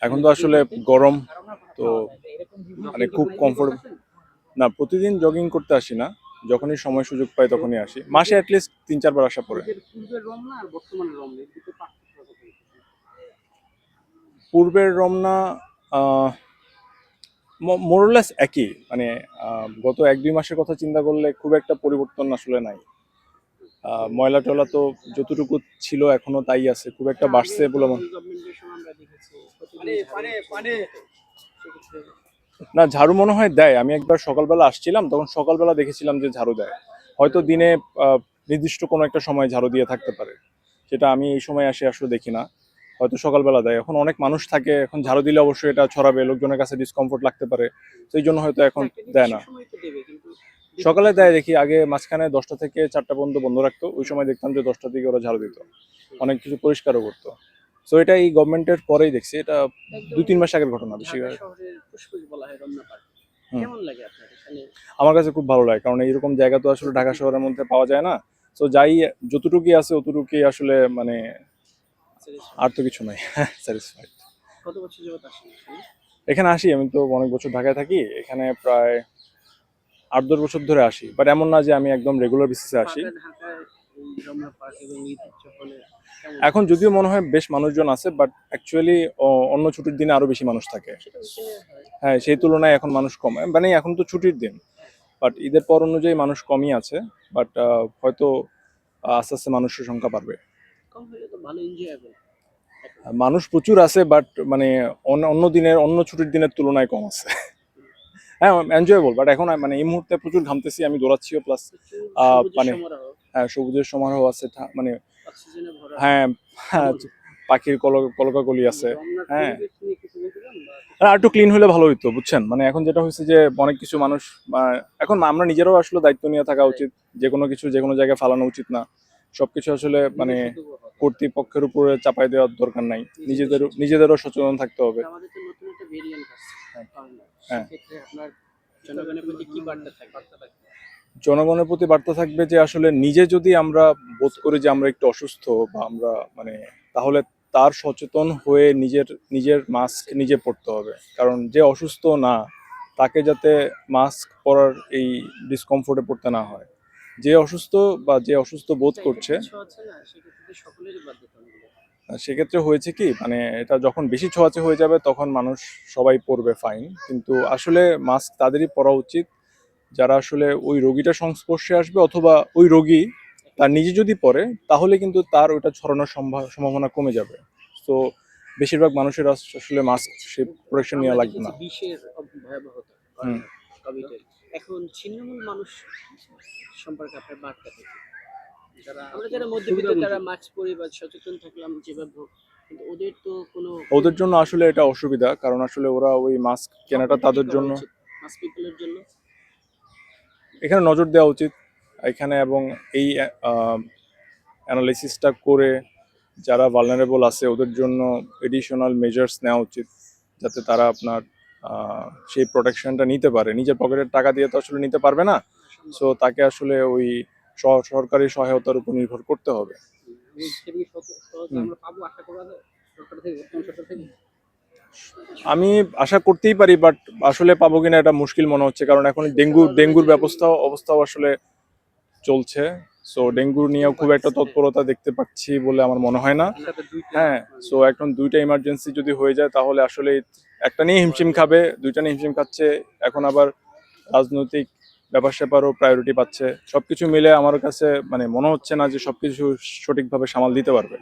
এখন তো আসলে গরম, তো মানে খুব কমফোর্ট না, প্রতিদিন জগিং করতে আসি না, যখনই সময় সুযোগ পাই তখনই আসি, মাসে অ্যাটলিস্ট 3-4 বার আসা পড়ে। পূর্বের রমনা মোরলেস একই, মানে গত 1-2 মাসের কথা চিন্তা করলে খুব একটা পরিবর্তন আসলে নাই। ময়লা টয়লা তো যতটুকু ছিল এখনো তাই আছে, খুব একটা বাড়ছে বলে না। ঝাড়ু মনে হয় দেয়, আমি একবার সকালবেলা আসছিলাম, তখন সকালবেলা দেখেছিলাম যে ঝাড়ু দেয়। হয়তো দিনে নির্দিষ্ট কোনো একটা সময় ঝাড়ু দিয়ে থাকতে পারে, সেটা আমি এই সময় আসলে দেখি না। হয়তো সকালবেলা দেয়, এখন অনেক মানুষ থাকে, এখন ঝাড়ু দিলে অবশ্যই এটা ছড়াবে, লোকজনের কাছে ডিসকমফোর্ট লাগতে পারে, সেই জন্য হয়তো এখন দেয় না। সকালে দেয় দেখি, আগে মাঝখানে 10টা থেকে 4টা পর্যন্ত বন্ধ রাখতো, ওই সময় দেখতাম যে 10টার দিকে ওরা ঝাড়ু দিত, অনেক কিছু পরিষ্কারও করতো। তো এটা এই গভর্নমেন্টের পরেই দেখছি, এটা 2-3 মাস আগের ঘটনা বেশি। আমার কাছে খুব ভালো লাগে, কারণ এইরকম জায়গা তো আসলে ঢাকা শহরের মধ্যে পাওয়া যায় না। তো যাই যতটুকুই আছে অতটুকুই আসলে, মানে আর তো কিছু নাই। স্যাটিসফাইড। এখানে আসি, আমি তো অনেক বছর ঢাকায় থাকি, এখানে প্রায় 8-10 বছর ধরে আসি, বাট এমন না যে আমি একদম রেগুলার বেসিসে আসি। এখন যদিও মনে হয় বেশ মানুষজন আছে, বাট অ্যাকচুয়ালি অন্য ছুটির দিনে আরো বেশি মানুষ থাকে। হ্যাঁ, সেই তুলনায় এখন মানুষ কম, মানে এখন তো ছুটির দিন, বাট ঈদের পর অনুযায়ী মানুষ কমই আছে। বাট হয়তো আস্তে আস্তে মানুষের সংখ্যা বাড়বে। মানুষ প্রচুর আছে, বাট মানে অন্য দিনের, অন্য ছুটির দিনের তুলনায় কম আছে। হ্যাঁ, এনজয়েবল, বাট এখন মানে এই মুহূর্তে প্রচুর ঘামতেছি, আমি দৌড়াচ্ছিও, প্লাস মানে হ্যাঁ সবুজের সমারোহ আছে, মানে হ্যাঁ হ্যাঁ, পাখির কলকাকলি আছে। হ্যাঁ, আর একটু ক্লিন হলে ভালো হইতো, বুঝছেন, মানে এখন যেটা হয়েছে যে অনেক কিছু মানুষ, এখন আমরা নিজেরাও আসলে দায়িত্ব নিয়ে থাকা উচিত, যে কোনো কিছু যে কোনো জায়গায় ফালানো উচিত না, সবকিছু আসলে মানে কর্তৃপক্ষের উপরে চাপাই দেওয়ার দরকার নাই, নিজেদেরও সচেতন থাকতে হবে। হ্যাঁ, জনগণের প্রতি বার্তা থাকবে যে আসলে নিজে যদি আমরা বোধ করি যে আমরা একটু অসুস্থ, বা আমরা মানে, তাহলে তার সচেতন হয়ে নিজের নিজের মাস্ক নিজে পরতে হবে, কারণ যে অসুস্থ না তাকে যাতে মাস্ক পরার এই ডিসকমফোর্টে পড়তে না হয়। যে অসুস্থ বা যে অসুস্থ বোধ করছে, সেক্ষেত্রে হয়েছে কি, মানে এটা যখন বেশি ছোঁয়াচে হয়ে যাবে তখন মানুষ সবাই পরবে, ফাইন, কিন্তু আসলে মাস্ক তাদেরই পরা উচিত যারা আসলে ওই রোগীটার সংস্পর্শে আসবে, অথবা ওই রোগী তার নিজে যদি পড়ে তাহলে কিন্তু তার ওইটা ছড়ানোর সম্ভাবনা কমে যাবে। তো বেশিরভাগ মানুষের আসলে মাস্ক সে প্রোটেকশন নেওয়া লাগবে না। হুম। এখন ছিন্নমূল মানুষ সম্পর্কে আপনার বার্তা কি? যারা মধ্যবিত্ত, তারা মাস্ক পরে বা সচেতন থাকলাম যেভাবে, কিন্তু ওদের তো কোনো, ওদের জন্য আসলে এটা অসুবিধা, কারণ আসলে ওরা ওই মাস্ক কেনাটা তাদের জন্য, মাস্ক পিপলের জন্য এখানে নজর দেওয়া উচিত এখানে, এবং এই অ্যানালাইসিসটা করে যারা ভালনারেবল আছে ওদের জন্য এডিশনাল মেজার্স নেওয়া উচিত, যাতে তারা আপনার সেই প্রোটেকশনটা নিতে পারে। নিজের পকেটের টাকা দিয়ে তো আসলে নিতে পারবে না, সো তাকে আসলে ওই সরকারি সহায়তার উপর নির্ভর করতে হবে। আমি আশা করতেই পারি, বাট আসলে পাবো কিনা এটা মুশকিল মনে হচ্ছে, কারণ এখন ডেঙ্গুর অবস্থাও আসলে চলছে। সো ডেঙ্গু নিয়েও খুব একটা তৎপরতা দেখতে পাচ্ছি বলে আমার মনে হয় না। হ্যাঁ, সো এখন দুইটা ইমার্জেন্সি যদি হয়ে যায় তাহলে আসলে একটা নিয়ে হিমশিম খাবে, দুইটা নিয়ে হিমশিম খাচ্ছে, এখন আবার রাজনৈতিক ব্যাপার স্যাপারও প্রায়োরিটি পাচ্ছে, সবকিছু মিলে আমার কাছে মানে মনে হচ্ছে না যে সবকিছু সঠিকভাবে সামাল দিতে পারবে।